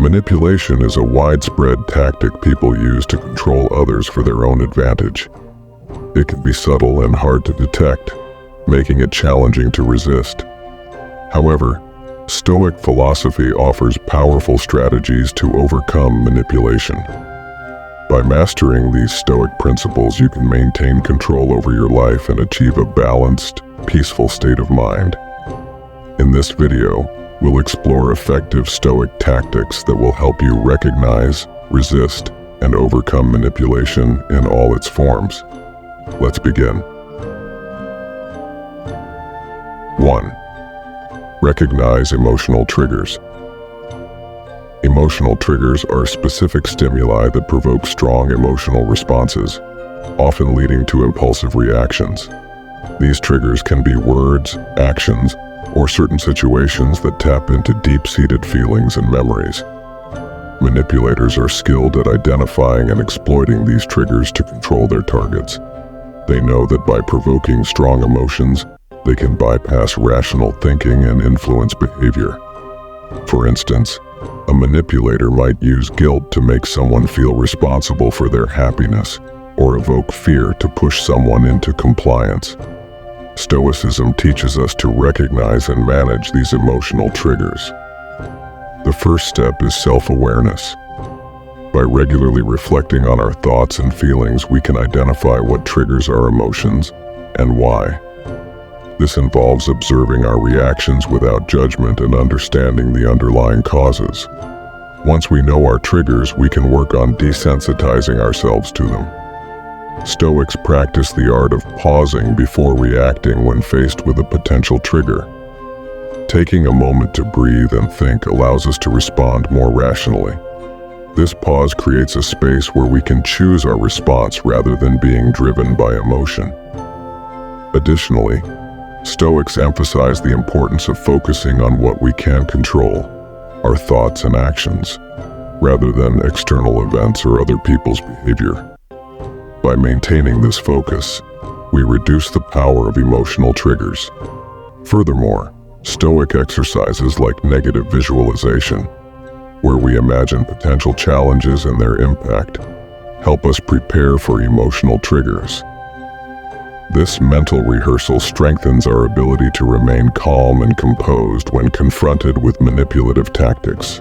Manipulation is a widespread tactic people use to control others for their own advantage. It can be subtle and hard to detect, making it challenging to resist. However, Stoic philosophy offers powerful strategies to overcome manipulation. By mastering these Stoic principles, you can maintain control over your life and achieve a balanced, peaceful state of mind. In this video, we'll explore effective Stoic tactics that will help you recognize, resist, and overcome manipulation in all its forms. Let's begin. 1. Recognize emotional triggers. Emotional triggers are specific stimuli that provoke strong emotional responses, often leading to impulsive reactions. These triggers can be words, actions, or certain situations that tap into deep-seated feelings and memories. Manipulators are skilled at identifying and exploiting these triggers to control their targets. They know that by provoking strong emotions, they can bypass rational thinking and influence behavior. For instance, a manipulator might use guilt to make someone feel responsible for their happiness, or evoke fear to push someone into compliance. Stoicism teaches us to recognize and manage these emotional triggers. The first step is self-awareness. By regularly reflecting on our thoughts and feelings, we can identify what triggers our emotions and why. This involves observing our reactions without judgment and understanding the underlying causes. Once we know our triggers, we can work on desensitizing ourselves to them. Stoics practice the art of pausing before reacting when faced with a potential trigger. Taking a moment to breathe and think allows us to respond more rationally. This pause creates a space where we can choose our response rather than being driven by emotion. Additionally, Stoics emphasize the importance of focusing on what we can control, our thoughts and actions, rather than external events or other people's behavior. By maintaining this focus, we reduce the power of emotional triggers. Furthermore, Stoic exercises like negative visualization, where we imagine potential challenges and their impact, help us prepare for emotional triggers. This mental rehearsal strengthens our ability to remain calm and composed when confronted with manipulative tactics.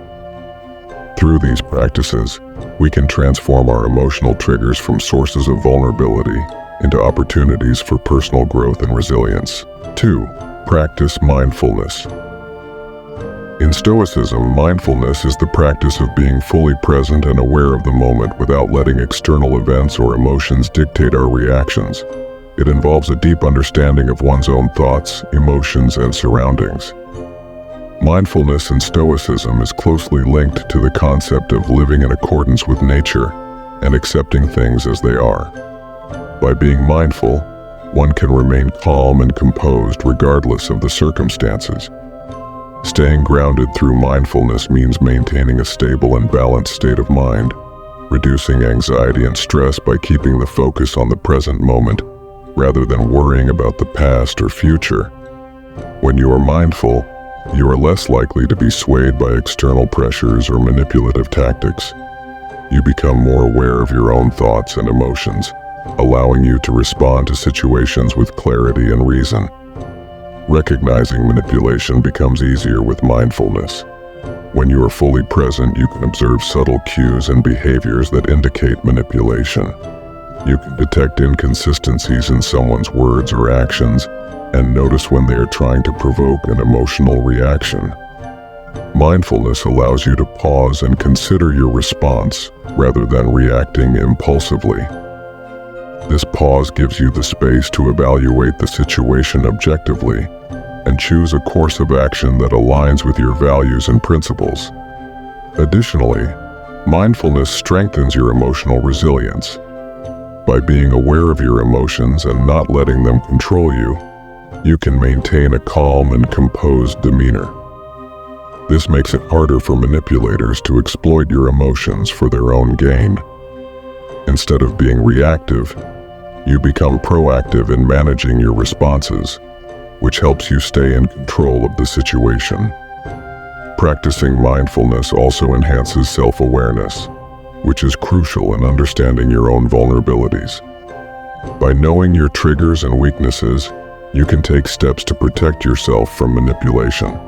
Through these practices, we can transform our emotional triggers from sources of vulnerability into opportunities for personal growth and resilience. 2. Practice mindfulness. In Stoicism, mindfulness is the practice of being fully present and aware of the moment without letting external events or emotions dictate our reactions. It involves a deep understanding of one's own thoughts, emotions, and surroundings. Mindfulness in Stoicism is closely linked to the concept of living in accordance with nature and accepting things as they are. By being mindful, one can remain calm and composed regardless of the circumstances. Staying grounded through mindfulness means maintaining a stable and balanced state of mind, reducing anxiety and stress by keeping the focus on the present moment, rather than worrying about the past or future. When you are mindful, you are less likely to be swayed by external pressures or manipulative tactics. You become more aware of your own thoughts and emotions, allowing you to respond to situations with clarity and reason. Recognizing manipulation becomes easier with mindfulness. When you are fully present, you can observe subtle cues and behaviors that indicate manipulation. You can detect inconsistencies in someone's words or actions and notice when they are trying to provoke an emotional reaction. Mindfulness allows you to pause and consider your response rather than reacting impulsively. This pause gives you the space to evaluate the situation objectively and choose a course of action that aligns with your values and principles. Additionally, mindfulness strengthens your emotional resilience. By being aware of your emotions and not letting them control you, you can maintain a calm and composed demeanor. This makes it harder for manipulators to exploit your emotions for their own gain. Instead of being reactive, you become proactive in managing your responses, which helps you stay in control of the situation. Practicing mindfulness also enhances self-awareness, which is crucial in understanding your own vulnerabilities. By knowing your triggers and weaknesses, you can take steps to protect yourself from manipulation.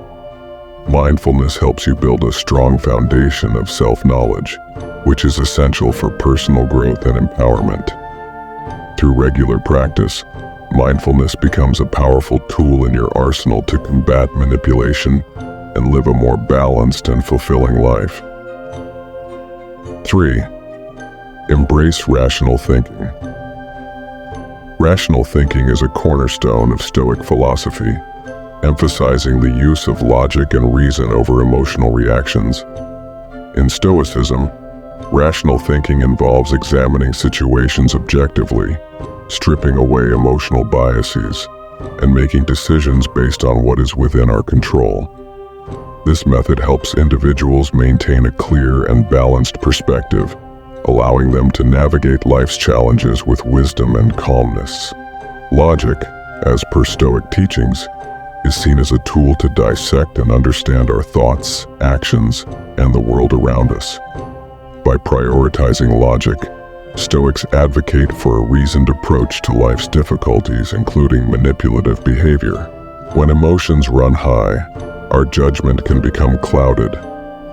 Mindfulness helps you build a strong foundation of self-knowledge, which is essential for personal growth and empowerment. Through regular practice, mindfulness becomes a powerful tool in your arsenal to combat manipulation and live a more balanced and fulfilling life. 3. Embrace rational thinking. Rational thinking is a cornerstone of Stoic philosophy, emphasizing the use of logic and reason over emotional reactions. In Stoicism, rational thinking involves examining situations objectively, stripping away emotional biases, and making decisions based on what is within our control. This method helps individuals maintain a clear and balanced perspective, allowing them to navigate life's challenges with wisdom and calmness. Logic, as per Stoic teachings, is seen as a tool to dissect and understand our thoughts, actions, and the world around us. By prioritizing logic, Stoics advocate for a reasoned approach to life's difficulties, including manipulative behavior. When emotions run high, our judgment can become clouded,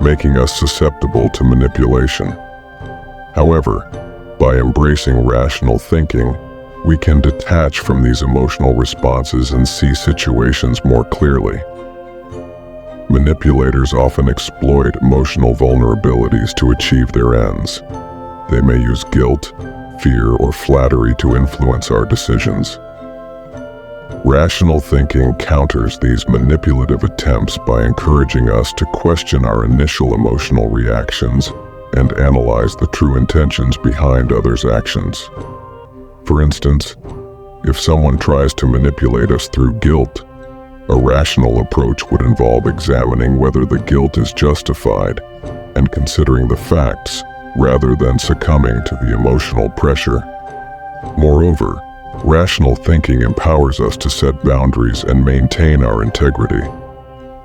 making us susceptible to manipulation. However, by embracing rational thinking, we can detach from these emotional responses and see situations more clearly. Manipulators often exploit emotional vulnerabilities to achieve their ends. They may use guilt, fear, or flattery to influence our decisions. Rational thinking counters these manipulative attempts by encouraging us to question our initial emotional reactions and analyze the true intentions behind others' actions. For instance, if someone tries to manipulate us through guilt, a rational approach would involve examining whether the guilt is justified and considering the facts rather than succumbing to the emotional pressure. Moreover, rational thinking empowers us to set boundaries and maintain our integrity.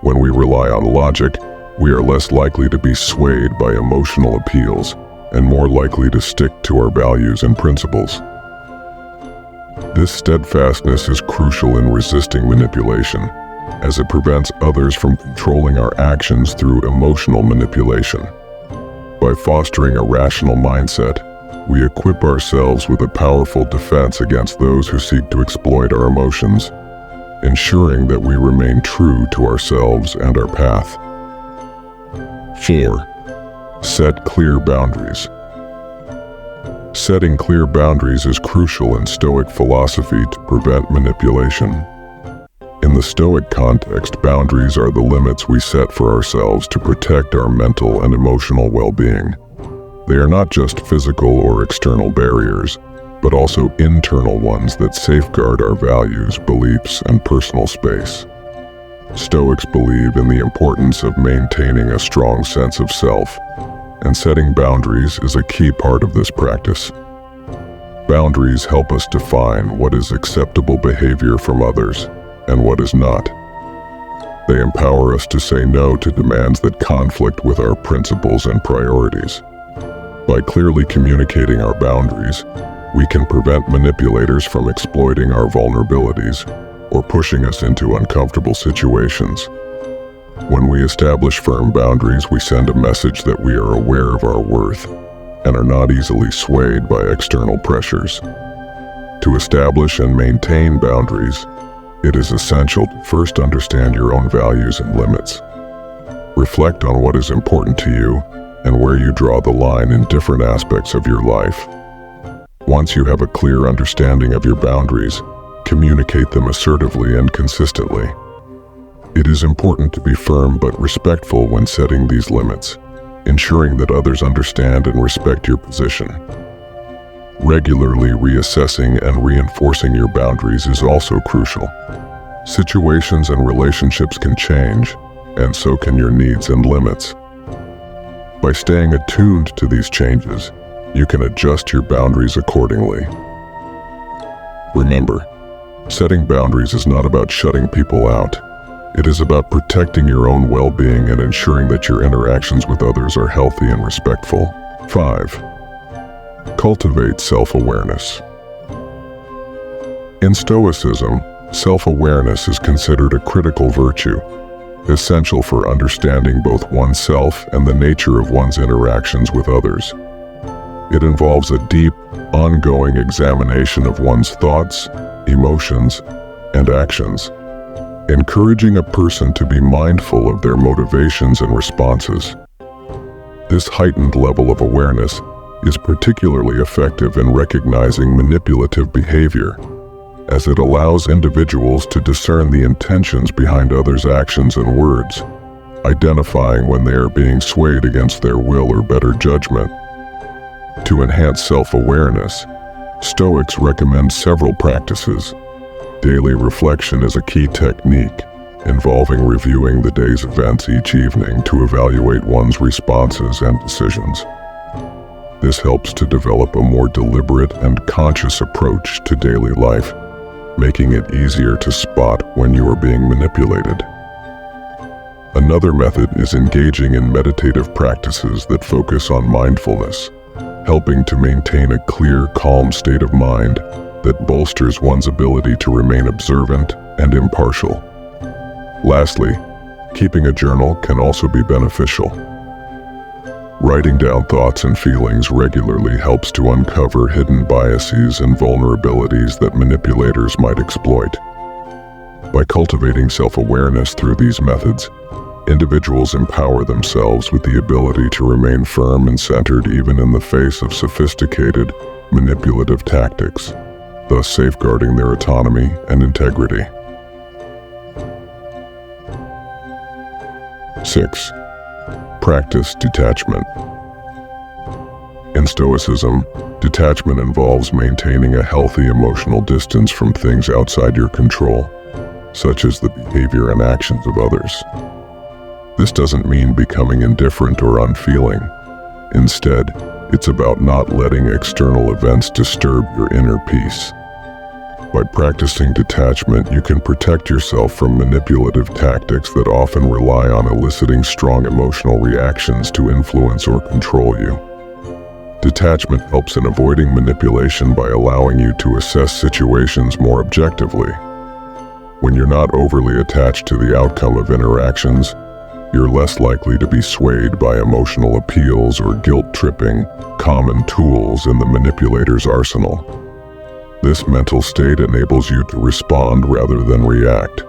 When we rely on logic, we are less likely to be swayed by emotional appeals and more likely to stick to our values and principles. This steadfastness is crucial in resisting manipulation, as it prevents others from controlling our actions through emotional manipulation. By fostering a rational mindset, we equip ourselves with a powerful defense against those who seek to exploit our emotions, ensuring that we remain true to ourselves and our path. 4. Set clear boundaries. Setting clear boundaries is crucial in Stoic philosophy to prevent manipulation. In the Stoic context, boundaries are the limits we set for ourselves to protect our mental and emotional well-being. They are not just physical or external barriers, but also internal ones that safeguard our values, beliefs, and personal space. Stoics believe in the importance of maintaining a strong sense of self, and setting boundaries is a key part of this practice. Boundaries help us define what is acceptable behavior from others and what is not. They empower us to say no to demands that conflict with our principles and priorities. By clearly communicating our boundaries, we can prevent manipulators from exploiting our vulnerabilities or pushing us into uncomfortable situations. When we establish firm boundaries, we send a message that we are aware of our worth and are not easily swayed by external pressures. To establish and maintain boundaries, it is essential to first understand your own values and limits. Reflect on what is important to you and where you draw the line in different aspects of your life. Once you have a clear understanding of your boundaries, communicate them assertively and consistently. It is important to be firm but respectful when setting these limits, ensuring that others understand and respect your position. Regularly reassessing and reinforcing your boundaries is also crucial. Situations and relationships can change, and so can your needs and limits. By staying attuned to these changes, you can adjust your boundaries accordingly. Remember, setting boundaries is not about shutting people out. It is about protecting your own well-being and ensuring that your interactions with others are healthy and respectful. 5. Cultivate self-awareness. In Stoicism, self-awareness is considered a critical virtue, essential for understanding both oneself and the nature of one's interactions with others. It involves a deep, ongoing examination of one's thoughts, emotions, and actions, encouraging a person to be mindful of their motivations and responses. This heightened level of awareness is particularly effective in recognizing manipulative behavior, as it allows individuals to discern the intentions behind others' actions and words, identifying when they are being swayed against their will or better judgment. To enhance self-awareness, Stoics recommend several practices. Daily reflection is a key technique, involving reviewing the day's events each evening to evaluate one's responses and decisions. This helps to develop a more deliberate and conscious approach to daily life, making it easier to spot when you are being manipulated. Another method is engaging in meditative practices that focus on mindfulness, helping to maintain a clear, calm state of mind that bolsters one's ability to remain observant and impartial. Lastly, keeping a journal can also be beneficial. Writing down thoughts and feelings regularly helps to uncover hidden biases and vulnerabilities that manipulators might exploit. By cultivating self-awareness through these methods, individuals empower themselves with the ability to remain firm and centered even in the face of sophisticated, manipulative tactics, thus safeguarding their autonomy and integrity. 6. Practice detachment. In Stoicism, detachment involves maintaining a healthy emotional distance from things outside your control, such as the behavior and actions of others. This doesn't mean becoming indifferent or unfeeling. Instead, it's about not letting external events disturb your inner peace. By practicing detachment, you can protect yourself from manipulative tactics that often rely on eliciting strong emotional reactions to influence or control you. Detachment helps in avoiding manipulation by allowing you to assess situations more objectively. When you're not overly attached to the outcome of interactions, you're less likely to be swayed by emotional appeals or guilt-tripping, common tools in the manipulator's arsenal. This mental state enables you to respond rather than react,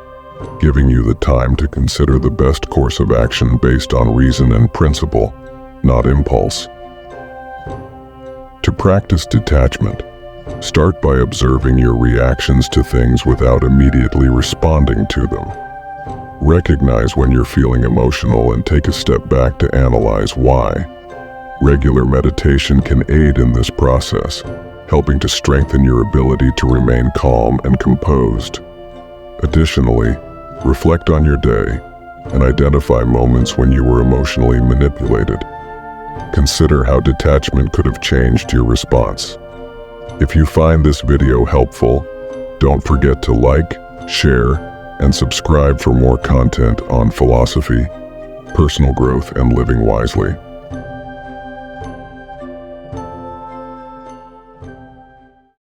giving you the time to consider the best course of action based on reason and principle, not impulse. To practice detachment, start by observing your reactions to things without immediately responding to them. Recognize when you're feeling emotional and take a step back to analyze why. Regular meditation can aid in this process, helping to strengthen your ability to remain calm and composed. Additionally, reflect on your day and identify moments when you were emotionally manipulated. Consider how detachment could have changed your response. If you find this video helpful, don't forget to like, share, and subscribe for more content on philosophy, personal growth, and living wisely.